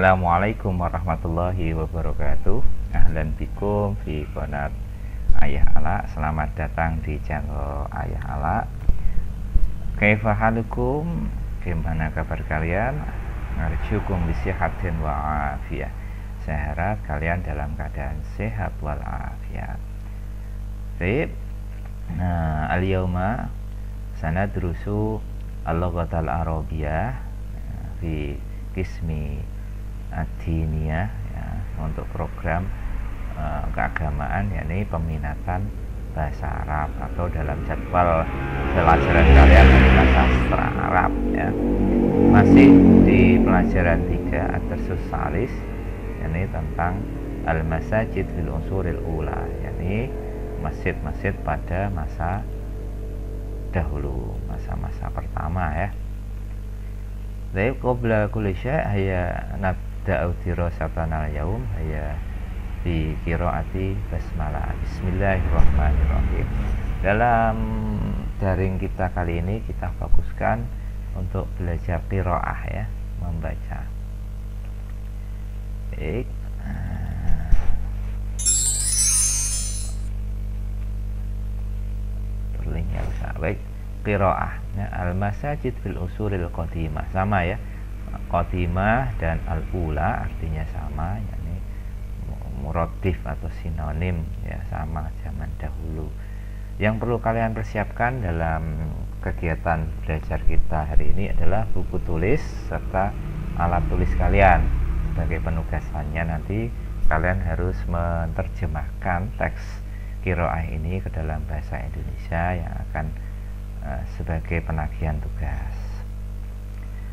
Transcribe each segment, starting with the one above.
Assalamualaikum warahmatullahi wabarakatuh. Ahlan bikum fi qanat Ayah Ala. Selamat datang di channel Ayah Ala. Kaifa halukum? Gimana kabar kalian? Arjukum bisihatin wa afiyah. Saya harap kalian dalam keadaan sehat wal afiat. Baik. Al-yawma sanadrusu al-lughatal arabiyyah fi qismi ad-diniyah, ya, untuk program keagamaan, yakni peminatan bahasa Arab, atau dalam jadwal pelajaran kalian adalah sastra Arab, ya. Masih di pelajaran 3 ad-darsus salis, yakni tentang al-masajid fil unsuril ula, yakni masjid-masjid pada masa dahulu, masa-masa pertama, ya. Baik, qabla kulli syai' haya nabda'u dirasatana al-yaum haya bi qiraati basmalah. Bismillahirrahmanirrahim. Dalam daring kita kali ini kita fokuskan untuk belajar qiraah, ya, membaca. Baik. Terlinknya bisa. Baik. Qiraah, ya, al-masajid fil usuril qadimah, sama, ya, qadimah dan al-ula artinya sama, yakni muradif atau sinonim, ya, sama, zaman dahulu. Yang perlu kalian persiapkan dalam kegiatan belajar kita hari ini adalah buku tulis serta alat tulis kalian. Sebagai penugasannya nanti kalian harus menerjemahkan teks qiraah ini ke dalam bahasa Indonesia yang akan sebagai penagihan tugas.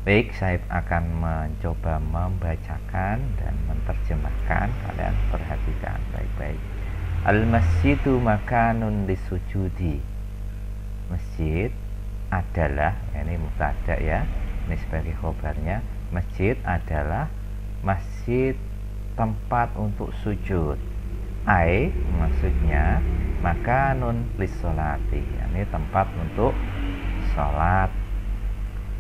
Baik, saya akan mencoba membacakan dan menerjemahkan. Kalian perhatikan baik-baik. Al-masjidu makanun lisujudi. Masjid adalah, ini mubtada, ya, ini sebagai khobarnya. Masjid adalah masjid tempat untuk sujud. Ai maksudnya makanun lissolati, ini tempat untuk sholat.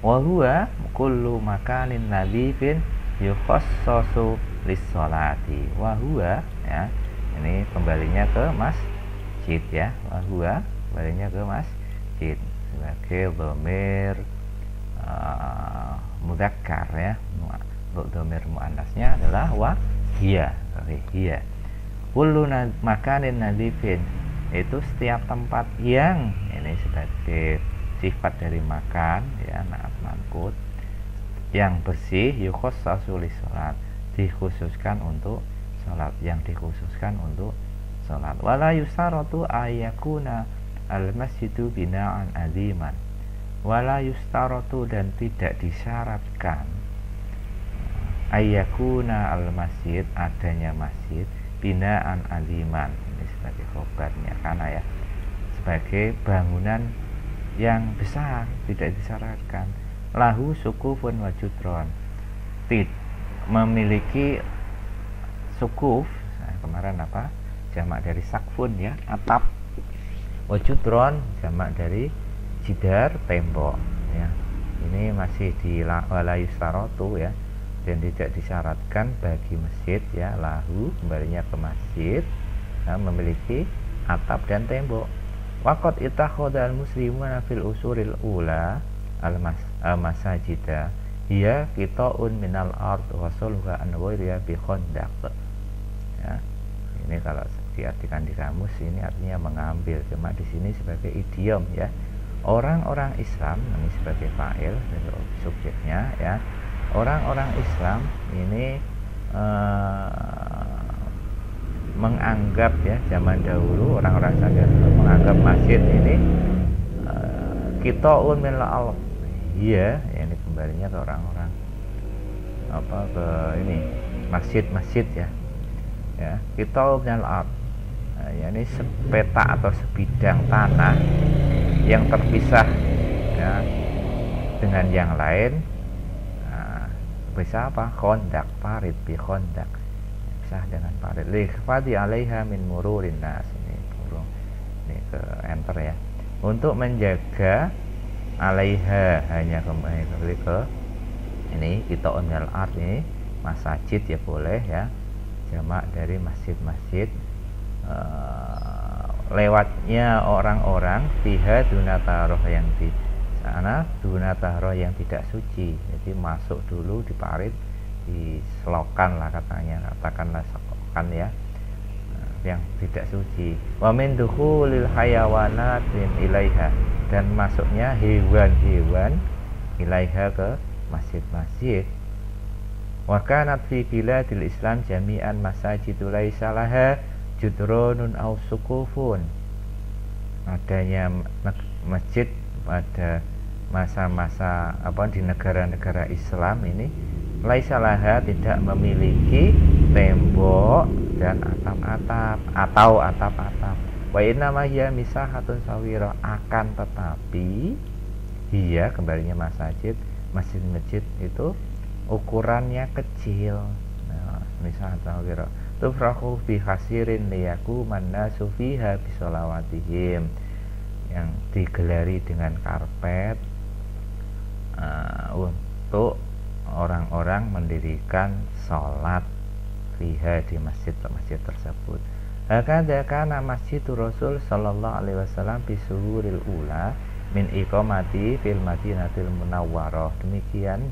Wahuwa kullu makanin nadhifin yukhassasu lissolati. Wahuwa, ya, ini kembalinya ke masjid, ya. Wahuwa kembalinya ke masjid sebagai dhamir mudzakkar, ya. Untuk dhamir muannasnya adalah wahia, hiya. Kullu makanin nadhifin, itu setiap tempat yang, ini sebagai sifat dari makan, ya, naat manqut, yang bersih, yukhassasu lis-shalat, dikhususkan untuk salat, yang dikhususkan untuk salat. Wala yustaratu ayyakuna al-masjidu bina'an aziman. Wala yustaratu, dan tidak disyaratkan, ayyakuna al-masjid, adanya masjid, binaan aziman, ini sebagai khobarnya, karena, ya, sebagai bangunan yang besar, tidak disyaratkan. Lahu sukufun wa judron, memiliki sukuf, nah, kemarin apa, jamak dari sakfun, ya, atap. Wa judron, jamak dari jidar, tembok, ya. Ini masih di wala yustaratu, ya, dan tidak disyaratkan bagi masjid, ya, lahu kembalinya ke masjid, ya, memiliki atap dan tembok. Waqad ittakhadha al-muslimuna fil usuril ula al-masajida hiya qita'un minal ard wa sulha anwariya bi khandaq, ya. Ini kalau diartikan di kamus ini artinya mengambil, cuma di sini sebagai idiom, ya. Orang-orang Islam, ini sebagai fa'il, subjeknya, ya. Orang-orang Islam ini menganggap, ya, zaman dahulu orang-orang Islam menganggap masjid ini qita'un min al, iya, ini kembalinya ke orang-orang apa, ke ini masjid-masjid, ya, ya, qita'un min al, ya, ini sepetak atau sebidang tanah yang terpisah, ya, dengan yang lain. Bisa apa? Kondak, parit, bi kondak, bisa dengan parit. Likhfadi alaiha min mururin nas, ini burung, ini ke enter, ya, untuk menjaga alaiha, hanya kembali ke ini kita onel art, ini masajid ya boleh ya, jamak dari masjid-masjid lewatnya orang-orang fiha dunataroh, yang di sana dunataroh yang tidak suci. Jadi masuk dulu di parit, di selokan lah katanya, katakanlah selokan ya, yang tidak suci. Wa min dukhulil hayawanatin ilaiha, dan masuknya hewan-hewan ilaiha ke masjid-masjid. Wa kanat fi biladil Islam jami'an masajidul laisa laha judronun aw sukufun. Adanya masjid pada masa-masa di negara-negara Islam ini laisa laha, tidak memiliki tembok dan atap-atap atau atap-atap. Wa inna ma hiya misahatun sawira, akan tetapi hiya, kembalinya masjid-masjid itu ukurannya kecil. Nah, misahatun sawira tufrahu bi khasirin liyaku mannasu fiha bisolawatihim, yang digelari dengan karpet untuk orang-orang mendirikan sholat fiha, di masjid tersebut. Hakadha kana masjidur Rasul sallallahu alaihi wasallam bi suhuril ula min iqamati fil Madinatil Munawwarah. Demikian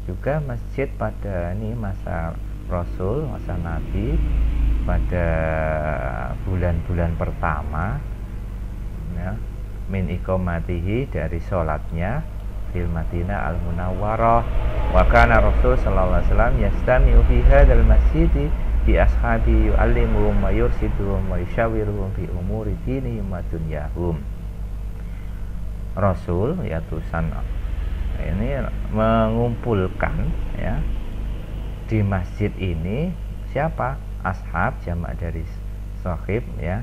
juga masjid pada masa Rasul, masa Nabi, pada bulan-bulan pertama ya, min iqamatihi, dari sholatnya fil Madinah al Munawwarah. Wa kana Rasul sallallahu alaihi wasallam yastami'u fi hadzal masjidi bi ashabi yu'allimuhum wa yursiduhum wa yushawiruhum fi umuri dinihim wa dunyahum. Rasul ya tulisan ini mengumpulkan ya di masjid ini siapa? Ashab, jamak dari sahib ya,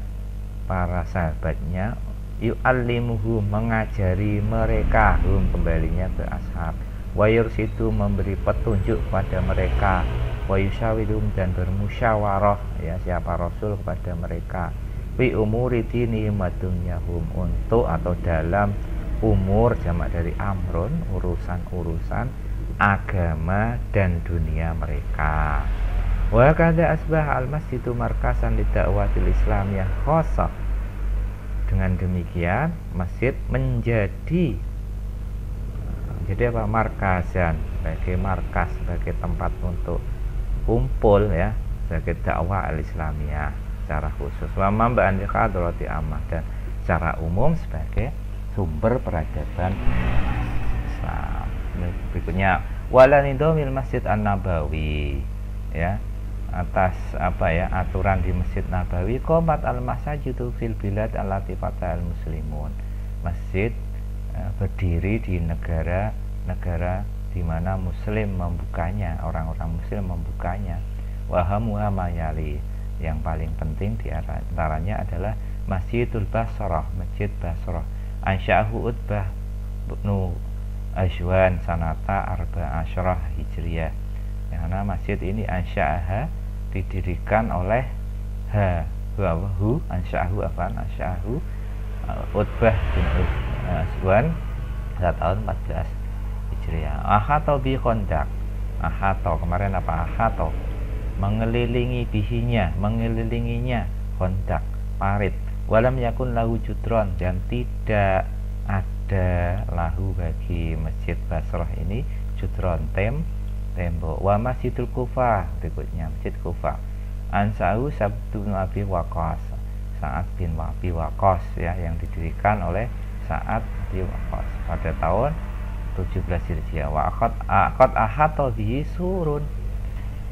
para sahabatnya. Yu'allimuhum, mengajari mereka, kembalinya ke ashab. Wa yursidu, memberi petunjuk kepada mereka. Wa yushawirum, dan bermusyawarah ya siapa Rasul kepada mereka. Fi umuri dinihim wa dunyahum, untuk atau dalam umur, jamak dari amrun, urusan-urusan agama dan dunia mereka. Wa kadza asbah al-masjidu markasan lidakwatil islamiyah khossah. Dengan demikian masjid menjadi markasan, sebagai markas, sebagai tempat untuk kumpul ya, sebagai dakwah al-islamiyah secara khusus. Wa mamba'an hadrati ammah, dan secara umum sebagai sumber peradaban Islam. Berikutnya wala nidomil masjid an-nabawi ya, atas aturan di Masjid Nabawi. Qomat al-masajidu fil bilad allati fatahal muslimun, masjid berdiri di negara-negara di mana muslim membukanya, orang-orang muslim membukanya. Wahamuha mayali, yang paling penting di antaranya adalah Masjidul Basrah, Masjid Basrah. Ansya'ahu Utbah bin Ajwan sanata arba asyrah hijriyah. Yang mana masjid ini ansya'aha, didirikan oleh ansya'ahu Utbah bin Ajwan pada tahun 14 hijriyah. Ahato bi kondak, ahato kemarin ahato, mengelilingi mengelilinginya kondak, parit. Walam yakun lahu judron, dan tidak ada lahu bagi Masjid Basrah ini judron, tembok. Wa Masjidul Kufah, berikutnya Masjid Kufah. Ansa'u Sabtu bin Abi Waqqas, Sa'ad bin Abi Waqqas ya, yang didirikan oleh Sa'ad bin Waqqas pada tahun 17 Hijriah. Wa aqad ahato bihi surun,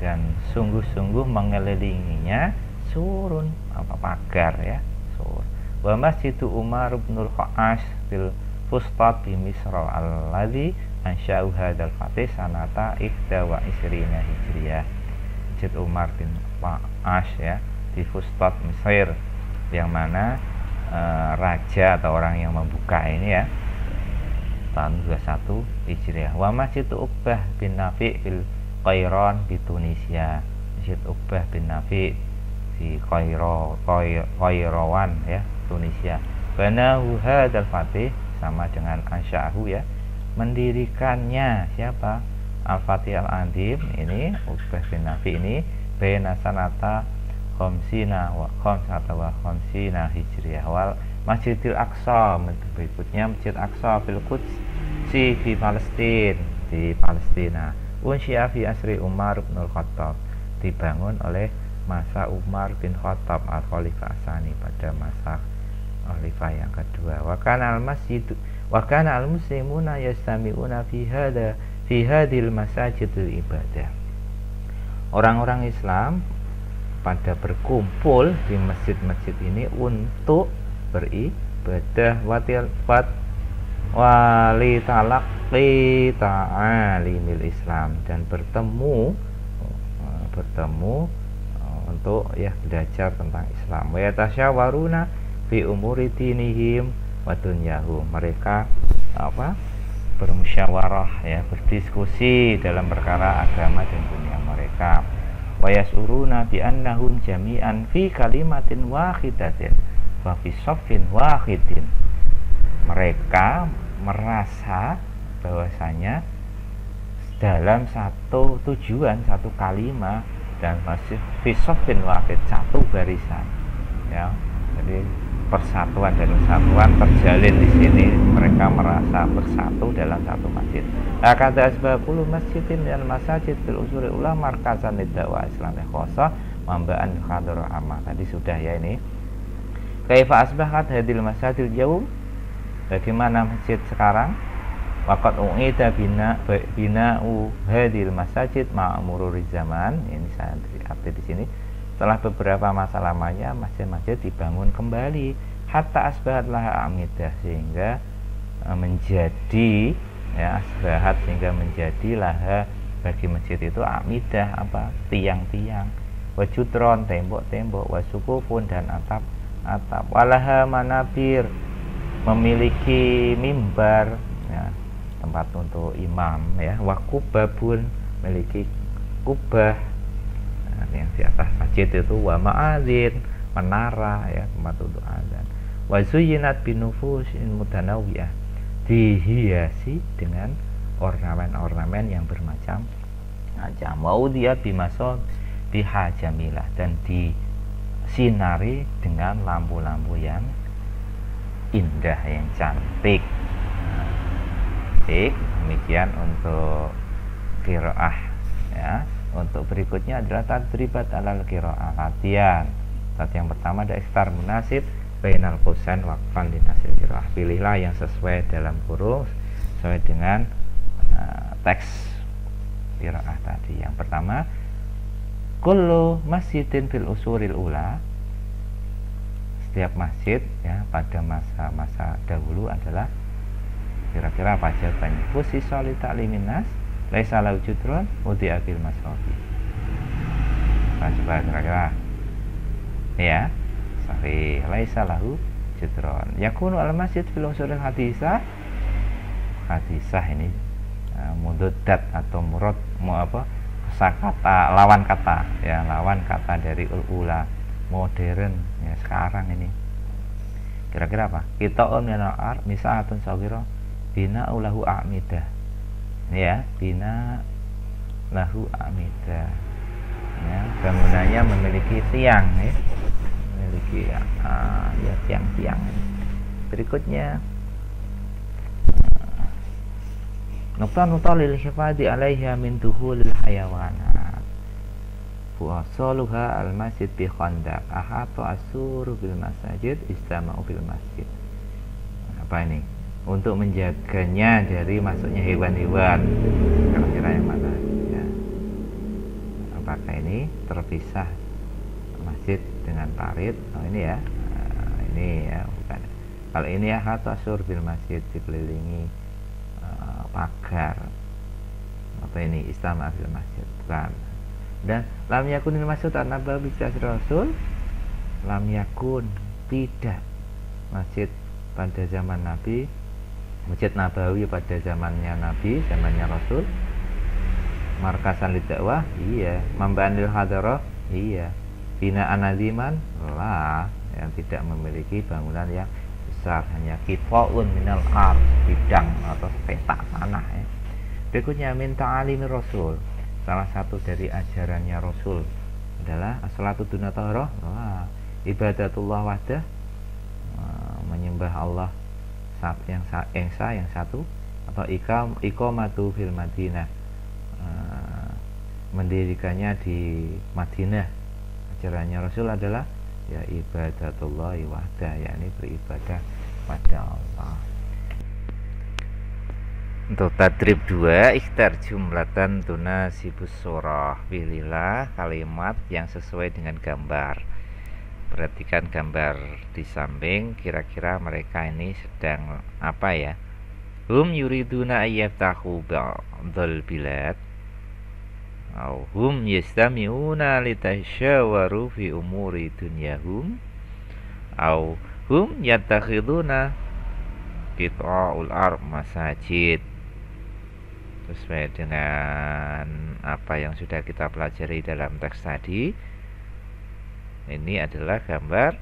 dan sungguh-sungguh mengelilinginya surun, pagar ya, sur. Wa Masjidu Umar bin Al-Khattab bil Fustat bi Misra alladzi ansya'u hadzal fatih sanata ikda wa isrina hijriyah. Masjid Umar bin Khattab ya, di Fustat Mesir, yang mana raja atau orang yang membuka ini ya tahun 21 Hijriah. Wa Masjid Uqbah bin Nafi' fil Qairon di Tunisia, Masjid Uqbah bin Nafi' di Qairowan ya, Tunisia. Banahu hadzal fatih, sama dengan ansya'ahu ya, mendirikannya siapa? Al-Fatih Al-Adim ini Uqbah bin Nafi ini baina sanata khamsina wa khamsina hijriyah wal Masjidil Aqsa, berikutnya Masjid Aqsa fil Quds fi Palestina, di Palestina. Unsyi'a fi asri Umar bin Khattab, dibangun oleh masa Umar bin Khattab al-Khalifah Asani, pada masa khalifah yang kedua. Wa kana al-muslimuna yastami'una fi hadhil masajidil ibadah. Orang-orang Islam pada berkumpul di masjid-masjid ini untuk beribadah wali talaqi ta'alimil Islam, dan bertemu untuk belajar tentang Islam. Wa yatasyawaruna fi umuri dinihim wa dunyahum. Mereka bermusyawarah, berdiskusi dalam perkara agama dan dunia mereka. Wa yasuruna bi annahum jami'an fi kalimatin wahidatin wa fi shaffin wahidin. Mereka merasa bahwasanya dalam satu tujuan, satu kalimat, dan masih fi shaffin wahid, satu barisan, jadi persatuan dan kesatuan terjalin di sini. Mereka merasa bersatu dalam satu masjid. Kata asbabul masjidin dan masajid fil usuri ulama markazan liddakwah Islamiyah khossah mambaan khadar amma. Tadi sudah ya ini. Kaifa asbahat hadil masjidil jawm, bagaimana masjid sekarang? Waqad u'ida bina'u hadil masjid ma'mururi zaman. Ini saya update di sini. Setelah beberapa masa lamanya masjid-masjid dibangun kembali hatta asbahat laha amidah, sehingga menjadi asbahat, sehingga menjadi laha bagi masjid itu amidah, tiang-tiang, wajudron, tembok-tembok, wasukufun, dan atap walaha manabir, memiliki mimbar, tempat untuk imam, wakubabun, memiliki kubah yang di atas masjid itu, wa ma'adzin, menara, tempat untuk azan, wa zuyyinat binufusin mutanawiyah, dihiasi dengan ornamen-ornamen yang bermacam-macam, mau dia bimasod bihajamilah, dan disinari dengan lampu-lampu yang indah, yang cantik. Demikian untuk qiraah, Untuk berikutnya adalah tadribat alal qiraah, latihan. Yang pertama ada ikhtar munasib bainal qusain waqfan linasil qiraah. Pilihlah yang sesuai dalam kurung, sesuai dengan teks qiraah tadi. Yang pertama, kullu masjidin fil usuril ula, setiap masjid pada masa-masa dahulu adalah kira-kira apa jawabannya? Fusi soli ta'limin nas laisa lahu judrun udi'a bil masrofi. Coba kira-kira sahih, laisa lahu judrun. Yakunu al masjid fil usuril hadisah ini mudadat atau murad kosakata, lawan kata dari ula modern sekarang ini. Kira-kira apa? Kita minal ard misatun sawira bina lahu a'midah, bina lahu a'midah, bangunannya memiliki tiang, memiliki tiang-tiang. Berikutnya nukta-nukta lil hifadhi alaiha min duhulil hayawanat wasaluha al masjid bi khandaq ahatu asuru bil masajid istama'u bil masjid. Apa ini? Untuk menjaganya dari masuknya hewan-hewan. Kira-kira yang mana? Apakah ini terpisah masjid dengan parit? Ini bukan. Kalau ini ahatu asur bil masjid, dikelilingi pagar. Apa ini? Istama bil masjid, bukan. Dan lam yakunil masjid an-nabawi bi Rasul, lam yakun, tidak masjid pada zaman Nabi, masjid Nabawi pada zamannya Nabi, zamannya Rasul, markasan lidakwah, mambaan lil hadarah, bina anaziman lah, yang tidak memiliki bangunan yang besar, hanya qita'un minal ard, bidang atau petak tanah. Berikutnya min ta'alimir Rasul. Salah satu dari ajarannya Rasul adalah as-salatu duna taharah, ibadatullah wahdah, menyembah Allah yang esa yang satu, atau iqamatu fil Madinah, mendirikannya di Madinah. Ajarannya Rasul adalah ya ibadatullah wahdah, yakni beribadah pada Allah. Untuk tadrib 2, ikhtar jumlatan tunasibus surah. Pilihlah kalimat yang sesuai dengan gambar. Perhatikan gambar di samping, kira-kira mereka ini sedang apa ya? Hum yuriduna ayyaftahu ba'dal bilad, au hum yastami'una litasyawaru fi umuri dunyahum, au hum yattakhiduna qita'ul ard masajid. Sesuai dengan apa yang sudah kita pelajari dalam teks tadi, ini adalah gambar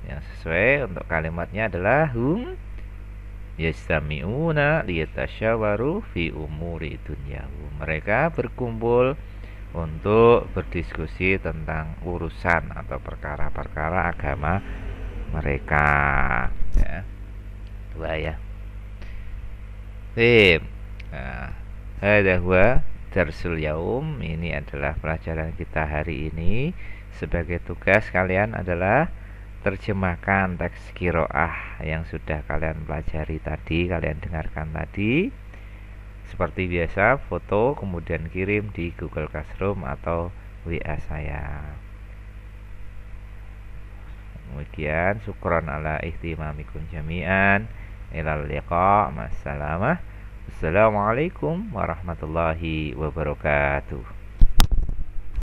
yang sesuai. Untuk kalimatnya adalah hum yastami'una liyatasyawaru fi umuri dunyahu. Mereka berkumpul untuk berdiskusi tentang urusan atau perkara-perkara agama mereka, ya. Dua ya. Nah, hadza huwa darsul yaum. Ini adalah pelajaran kita hari ini. Sebagai tugas kalian adalah terjemahkan teks qiraah yang sudah kalian pelajari tadi, kalian dengarkan tadi. Seperti biasa, foto kemudian kirim di Google Classroom atau WA saya. Kemudian syukran ala ihtimamikum jami'an. Ilal liqa, ma'assalamah. Assalamualaikum warahmatullahi wabarakatuh.